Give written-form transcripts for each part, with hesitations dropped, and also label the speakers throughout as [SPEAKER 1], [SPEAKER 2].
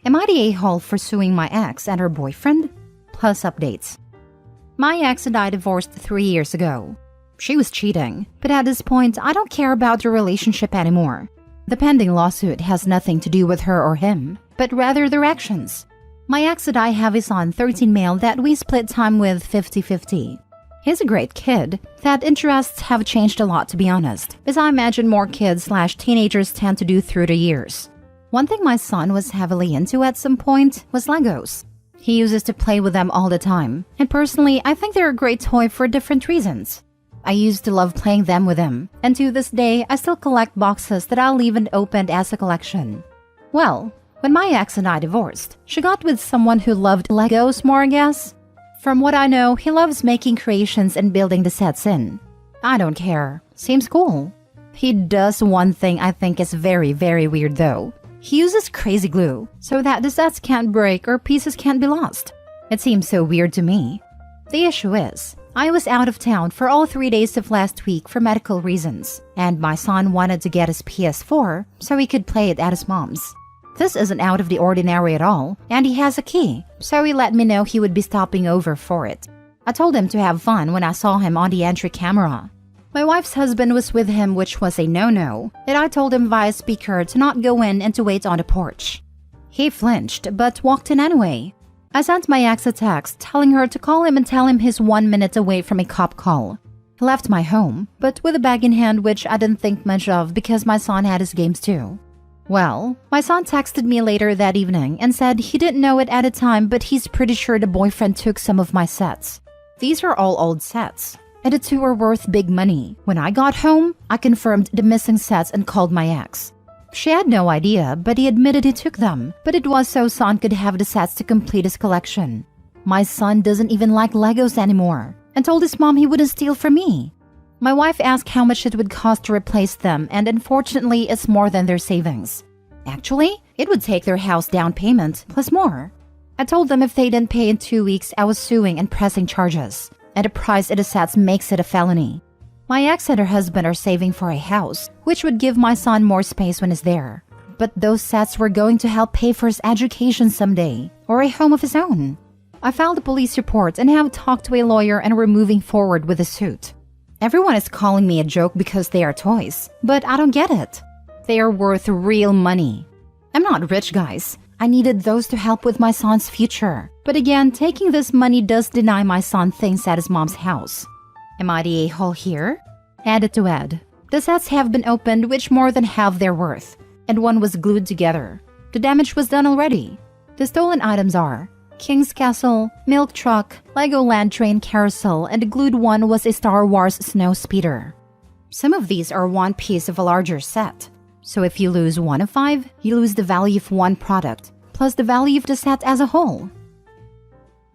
[SPEAKER 1] Am I the a-hole for suing my ex and her boyfriend? Plus updates. My ex and I divorced 3 years ago. She was cheating, but at this point, I don't care about the relationship anymore. The pending lawsuit has nothing to do with her or him, but rather their actions. My ex and I have a son, 13 male, that we split time with 50-50. He's a great kid. That interests have changed a lot, to be honest, as I imagine more kids/teenagers tend to do through the years. One thing my son was heavily into at some point was Legos. He uses to play with them all the time, and personally, I think they're a great toy for different reasons. I used to love playing them with him, and to this day, I still collect boxes that I'll leave unopened as a collection. Well, when my ex and I divorced, she got with someone who loved Legos more, I guess. From what I know, he loves making creations and building the sets in. I don't care. Seems cool. He does one thing I think is very, very weird though. He uses crazy glue so that the sets can't break or pieces can't be lost. It seems so weird to me. The issue is, I was out of town for all 3 days of last week for medical reasons, and my son wanted to get his PS4 so he could play it at his mom's. This isn't out of the ordinary at all, and he has a key, so he let me know he would be stopping over for it. I told him to have fun when I saw him on the entry camera. My wife's husband was with him, which was a no-no, and I told him via speaker to not go in and to wait on the porch. He flinched, but walked in anyway. I sent my ex a text telling her to call him and tell him he's 1 minute away from a cop call. He left my home, but with a bag in hand, which I didn't think much of because my son had his games too. Well, my son texted me later that evening and said he didn't know it at the time, but he's pretty sure the boyfriend took some of my sets. These are all old sets, and the two are worth big money. When I got home, I confirmed the missing sets and called my ex. She had no idea, but he admitted he took them, but it was so son could have the sets to complete his collection. My son doesn't even like Legos anymore, and told his mom he wouldn't steal from me. My wife asked how much it would cost to replace them, and unfortunately, it's more than their savings. Actually, it would take their house down payment, plus more. I told them if they didn't pay in 2 weeks, I was suing and pressing charges, and the price of the sets makes it a felony. My ex and her husband are saving for a house, which would give my son more space when he's there. But those sets were going to help pay for his education someday, or a home of his own. I filed a police report and have talked to a lawyer, and we're moving forward with the suit. Everyone is calling me a joke because they are toys, but I don't get it. They are worth real money. I'm not rich, guys. I needed those to help with my son's future. But again, taking this money does deny my son things at his mom's house. Am I the a-hole here? Added to add, the sets have been opened, which more than half their worth, and one was glued together. The damage was done already. The stolen items are King's Castle, Milk Truck, Legoland Train Carousel, and the glued one was a Star Wars Snow Speeder. Some of these are one piece of a larger set. So if you lose 1 of 5, you lose the value of one product, plus the value of the set as a whole.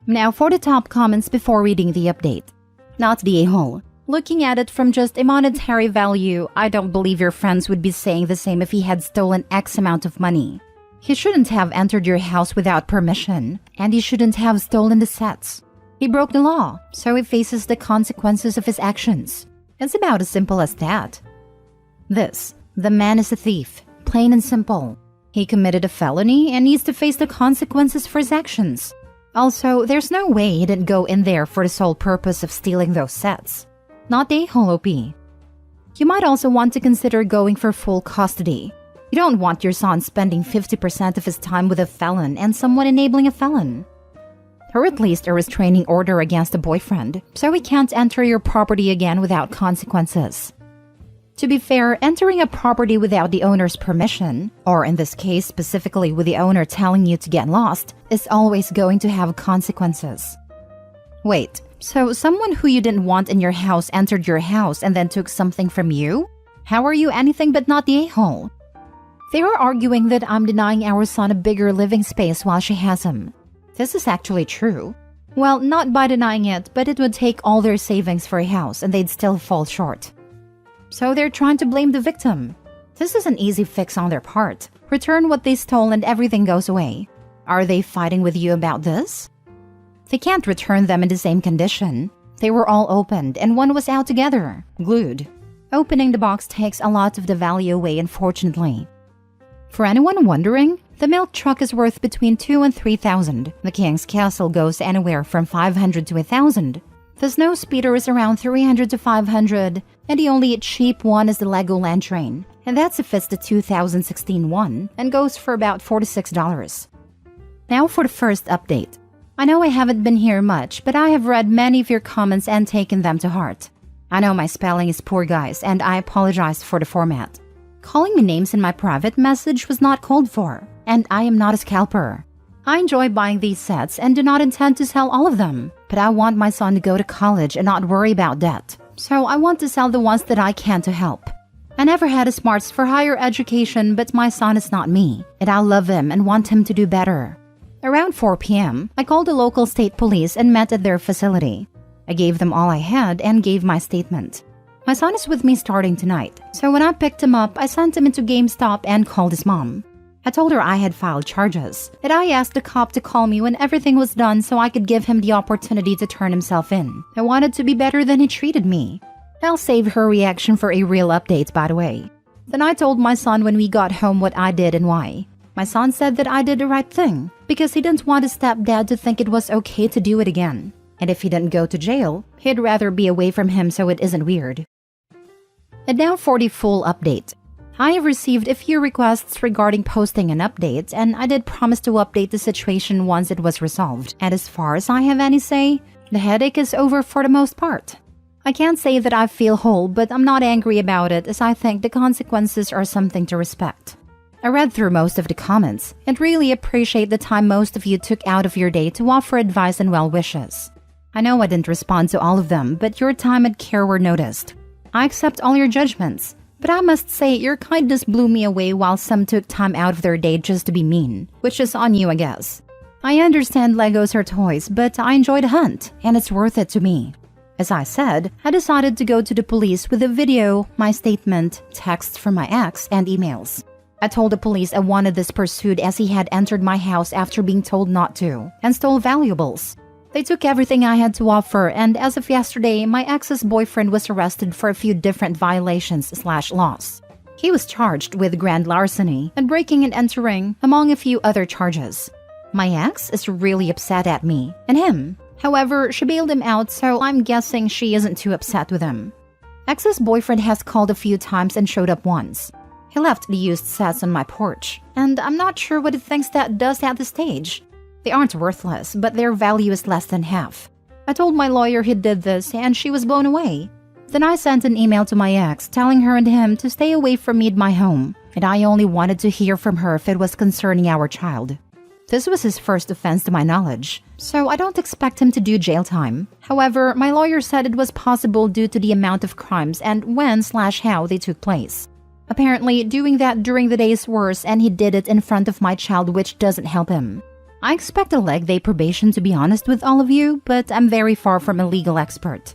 [SPEAKER 1] Now for the top comments before reading the update. Not the a-hole. Looking at it from just a monetary value, I don't believe your friends would be saying the same if he had stolen X amount of money. He shouldn't have entered your house without permission, and he shouldn't have stolen the sets. He broke the law, so he faces the consequences of his actions. It's about as simple as that. The man is a thief, plain and simple. He committed a felony and needs to face the consequences for his actions. Also, there's no way he didn't go in there for the sole purpose of stealing those sets. Not the a-hole OP. You might also want to consider going for full custody. You don't want your son spending 50% of his time with a felon and someone enabling a felon. Or at least a restraining order against a boyfriend, so he can't enter your property again without consequences. To be fair, entering a property without the owner's permission, or in this case specifically with the owner telling you to get lost, is always going to have consequences. Wait, so someone who you didn't want in your house entered your house and then took something from you? How are you anything but not the a-hole? They are arguing that I'm denying our son a bigger living space while she has him. This is actually true. Well, not by denying it, but it would take all their savings for a house and they'd still fall short. So they're trying to blame the victim. This is an easy fix on their part. Return what they stole and everything goes away. Are they fighting with you about this? They can't return them in the same condition. They were all opened and one was out together, glued. Opening the box takes a lot of the value away, unfortunately. For anyone wondering, The milk truck is worth between 2 and 3,000. The King's Castle goes anywhere from 500 to 1,000. The snow speeder is around 300 to 500, and the only cheap one is the Legoland train, and that's if it's the 2016 one, and goes for about $46. Now for the first update. I know I haven't been here much, but I have read many of your comments and taken them to heart. I know my spelling is poor, guys, and I apologize for the format. Calling me names in my private message was not called for, and I am not a scalper. I enjoy buying these sets and do not intend to sell all of them, but I want my son to go to college and not worry about debt, so I want to sell the ones that I can to help. I never had a smarts for higher education, but my son is not me, and I love him and want him to do better. Around 4 p.m., I called the local state police and met at their facility. I gave them all I had and gave my statement. My son is with me starting tonight, so when I picked him up, I sent him into GameStop and called his mom. I told her I had filed charges, that I asked the cop to call me when everything was done so I could give him the opportunity to turn himself in. I wanted to be better than he treated me. I'll save her reaction for a real update, by the way. Then I told my son when we got home what I did and why. My son said that I did the right thing, because he didn't want his stepdad to think it was okay to do it again. And if he didn't go to jail, he'd rather be away from him so it isn't weird. And now for the full update. I have received a few requests regarding posting an update, and I did promise to update the situation once it was resolved. And as far as I have any say, the headache is over for the most part. I can't say that I feel whole, but I'm not angry about it as I think the consequences are something to respect. I read through most of the comments and really appreciate the time most of you took out of your day to offer advice and well wishes. I know I didn't respond to all of them, but your time and care were noticed. I accept all your judgments, but I must say your kindness blew me away while some took time out of their day just to be mean, which is on you, I guess. I understand Legos are toys, but I enjoy the hunt, and it's worth it to me. As I said, I decided to go to the police with a video, my statement, texts from my ex, and emails. I told the police I wanted this pursued as he had entered my house after being told not to, and stole valuables. They took everything I had to offer, and as of yesterday, my ex's boyfriend was arrested for a few different violations/loss. He was charged with grand larceny and breaking and entering, among a few other charges. My ex is really upset at me, and him. However, she bailed him out, so I'm guessing she isn't too upset with him. Ex's boyfriend has called a few times and showed up once. He left the used sets on my porch, and I'm not sure what he thinks that does at this stage. They aren't worthless, but their value is less than half. I told my lawyer he did this, and she was blown away. Then I sent an email to my ex telling her and him to stay away from me at my home, and I only wanted to hear from her if it was concerning our child. This was his first offense to my knowledge, so I don't expect him to do jail time. However, my lawyer said it was possible due to the amount of crimes and when/how they took place. Apparently, doing that during the day is worse, and he did it in front of my child, which doesn't help him. I expect a leg day probation, to be honest with all of you, but I'm very far from a legal expert.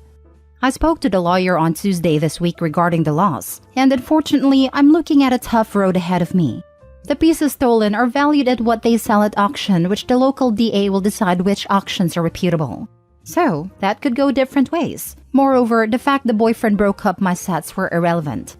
[SPEAKER 1] I spoke to the lawyer on Tuesday this week regarding the loss, and unfortunately, I'm looking at a tough road ahead of me. The pieces stolen are valued at what they sell at auction, which the local DA will decide which auctions are reputable. So, that could go different ways. Moreover, the fact the boyfriend broke up my sets were irrelevant.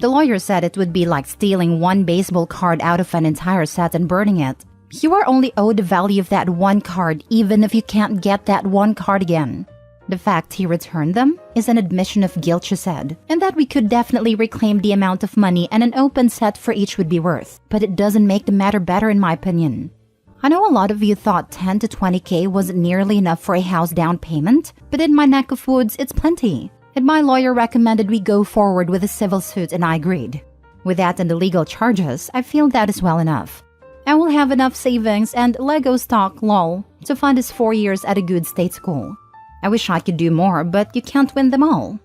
[SPEAKER 1] The lawyer said it would be like stealing one baseball card out of an entire set and burning it. You are only owed the value of that one card even if you can't get that one card again. The fact he returned them is an admission of guilt, she said, and that we could definitely reclaim the amount of money and an open set for each would be worth, but it doesn't make the matter better in my opinion. I know a lot of you thought 10 to 20K wasn't nearly enough for a house down payment, but in my neck of woods, it's plenty. And my lawyer recommended we go forward with a civil suit and I agreed. With that and the legal charges, I feel that is well enough. I will have enough savings and Lego stock, lol, to fund his 4 years at a good state school. I wish I could do more, but you can't win them all.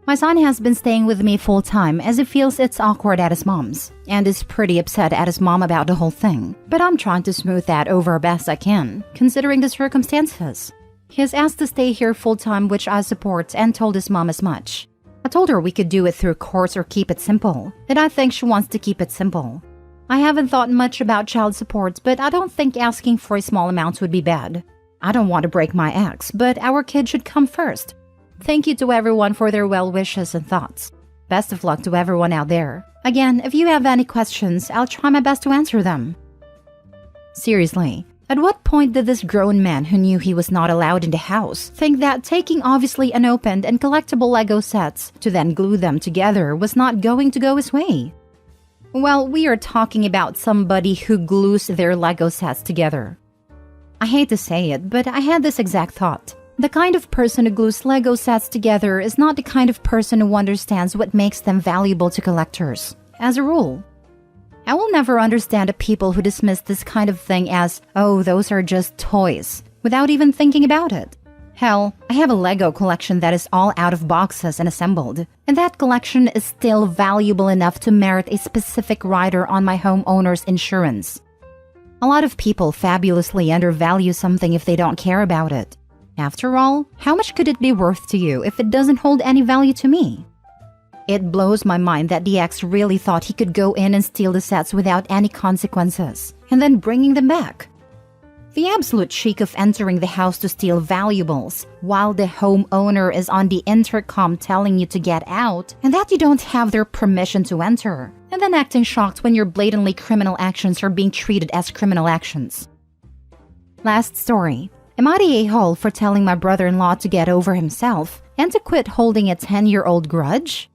[SPEAKER 1] My son has been staying with me full-time as he feels it's awkward at his mom's, and is pretty upset at his mom about the whole thing. But I'm trying to smooth that over best I can, considering the circumstances. He has asked to stay here full-time, which I support, and told his mom as much. I told her we could do it through courts or keep it simple, and I think she wants to keep it simple. I haven't thought much about child support, but I don't think asking for a small amount would be bad. I don't want to break my ex, but our kid should come first. Thank you to everyone for their well wishes and thoughts. Best of luck to everyone out there. Again, if you have any questions, I'll try my best to answer them. Seriously, at what point did this grown man who knew he was not allowed in the house think that taking obviously unopened and collectible Lego sets to then glue them together was not going to go his way? Well, we are talking about somebody who glues their Lego sets together. I hate to say it, but I had this exact thought. The kind of person who glues Lego sets together is not the kind of person who understands what makes them valuable to collectors, as a rule. I will never understand the people who dismiss this kind of thing as, oh, those are just toys, without even thinking about it. Hell, I have a Lego collection that is all out of boxes and assembled, and that collection is still valuable enough to merit a specific rider on my homeowner's insurance. A lot of people fabulously undervalue something if they don't care about it. After all, how much could it be worth to you if it doesn't hold any value to me? It blows my mind that the ex really thought he could go in and steal the sets without any consequences, and then bringing them back. The absolute cheek of entering the house to steal valuables, while the homeowner is on the intercom telling you to get out and that you don't have their permission to enter, and then acting shocked when your blatantly criminal actions are being treated as criminal actions. Last story. Am I the a-hole for telling my brother-in-law to get over himself and to quit holding a 10-year-old grudge?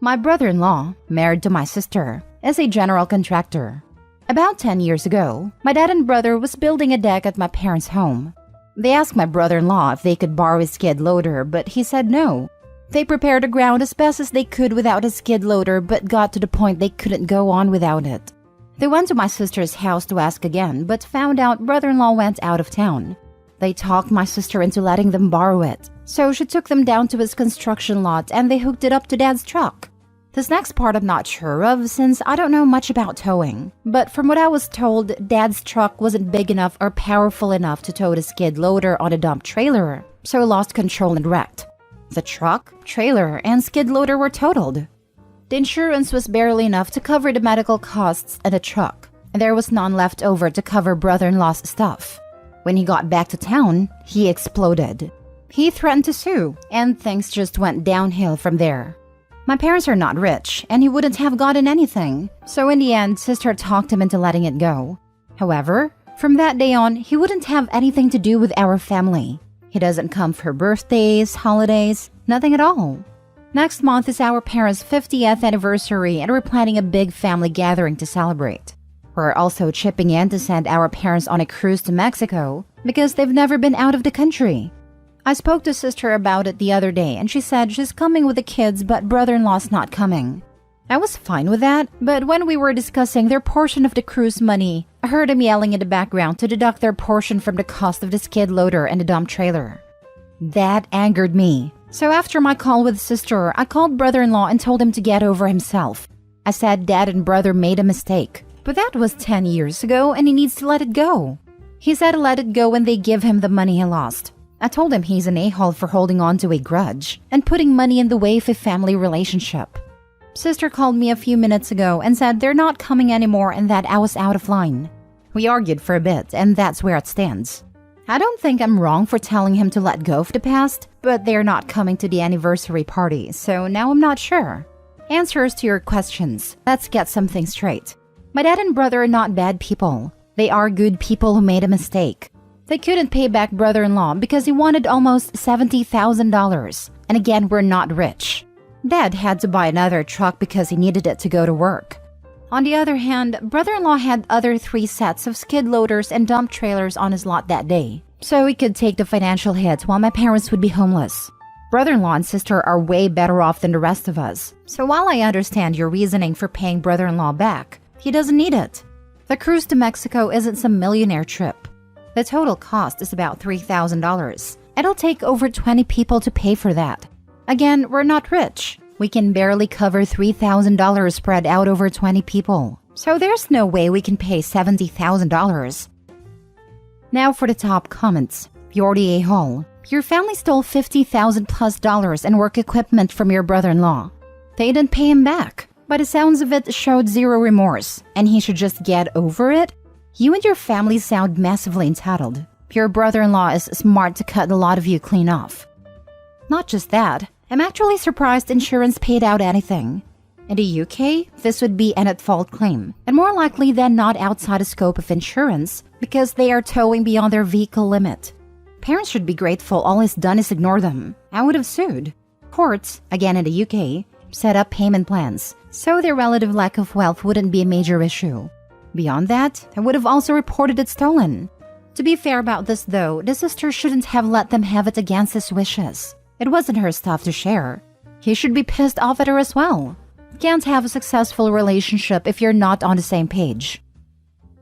[SPEAKER 1] My brother-in-law, married to my sister, is a general contractor. About 10 years ago, my dad and brother was building a deck at my parents' home. They asked my brother-in-law if they could borrow his skid loader, but he said no. They prepared the ground as best as they could without a skid loader, but got to the point they couldn't go on without it. They went to my sister's house to ask again, but found out brother-in-law went out of town. They talked my sister into letting them borrow it, so she took them down to his construction lot and they hooked it up to Dad's truck. This next part I'm not sure of since I don't know much about towing, but from what I was told, Dad's truck wasn't big enough or powerful enough to tow the skid loader on a dump trailer, so lost control and wrecked. The truck, trailer, and skid loader were totaled. The insurance was barely enough to cover the medical costs and the truck, and there was none left over to cover brother-in-law's stuff. When he got back to town, he exploded. He threatened to sue, and things just went downhill from there. My parents are not rich, and he wouldn't have gotten anything, so in the end, sister talked him into letting it go. However, from that day on, he wouldn't have anything to do with our family. He doesn't come for birthdays, holidays, nothing at all. Next month is our parents' 50th anniversary, and we're planning a big family gathering to celebrate. We're also chipping in to send our parents on a cruise to Mexico because they've never been out of the country. I spoke to sister about it the other day and she said she's coming with the kids but brother-in-law's not coming. I was fine with that, but when we were discussing their portion of the cruise money, I heard him yelling in the background to deduct their portion from the cost of the skid loader and the dump trailer. That angered me. So after my call with sister, I called brother-in-law and told him to get over himself. I said dad and brother made a mistake. But that was 10 years ago and he needs to let it go. He said let it go when they give him the money he lost. I told him he's an a-hole for holding on to a grudge and putting money in the way of a family relationship. Sister called me a few minutes ago and said they're not coming anymore and that I was out of line. We argued for a bit and that's where it stands. I don't think I'm wrong for telling him to let go of the past, but they're not coming to the anniversary party, so now I'm not sure. Answers to your questions. Let's get something straight. My dad and brother are not bad people. They are good people who made a mistake. They couldn't pay back brother-in-law because he wanted almost $70,000. And again, we're not rich. Dad had to buy another truck because he needed it to go to work. On the other hand, brother-in-law had other 3 sets of skid loaders and dump trailers on his lot that day, so he could take the financial hit while my parents would be homeless. Brother-in-law and sister are way better off than the rest of us. So while I understand your reasoning for paying brother-in-law back, he doesn't need it. The cruise to Mexico isn't some millionaire trip. The total cost is about $3,000. It'll take over 20 people to pay for that. Again, we're not rich. We can barely cover $3,000 spread out over 20 people. So there's no way we can pay $70,000. Now for the top comments. You're the a-hole. Your family stole $50,000+ in work equipment from your brother-in-law. They didn't pay him back. By the sounds of it, showed zero remorse, and he should just get over it? You and your family sound massively entitled. Your brother-in-law is smart to cut a lot of you clean off. Not just that, I'm actually surprised insurance paid out anything. In the UK, this would be an at-fault claim, and more likely than not outside the scope of insurance because they are towing beyond their vehicle limit. Parents should be grateful all he's done is ignore them. I would have sued. Courts, again in the UK, set up payment plans, so their relative lack of wealth wouldn't be a major issue. Beyond that, I would have also reported it stolen. To be fair about this though, the sister shouldn't have let them have it against his wishes. It wasn't her stuff to share. He should be pissed off at her as well. You can't have a successful relationship if you're not on the same page.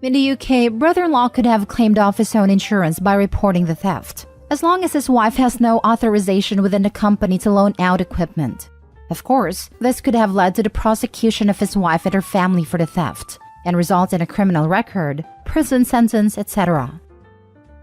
[SPEAKER 1] In the UK, brother-in-law could have claimed off his own insurance by reporting the theft, as long as his wife has no authorization within the company to loan out equipment. Of course, this could have led to the prosecution of his wife and her family for the theft, and result in a criminal record, prison sentence, etc.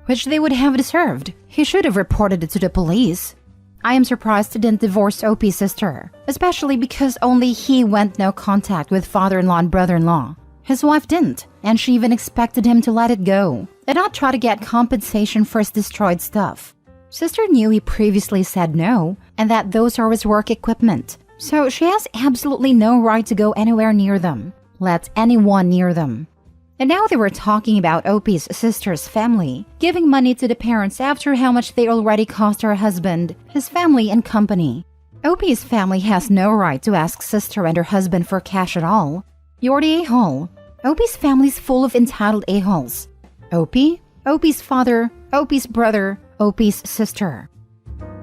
[SPEAKER 1] Which they would have deserved. He should have reported it to the police. I am surprised he didn't divorce OP's sister, especially because only he went no contact with father-in-law and brother-in-law. His wife didn't, and she even expected him to let it go, and not try to get compensation for his destroyed stuff. Sister knew he previously said no, and that those are his work equipment, so she has absolutely no right to go anywhere near them, let anyone near them. And now they were talking about OP's sister's family, giving money to the parents after how much they already cost her husband, his family, and company. OP's family has no right to ask sister and her husband for cash at all. You're the a-hole. OP's family's full of entitled a-holes. OP, OP's father, OP's brother, OP's sister.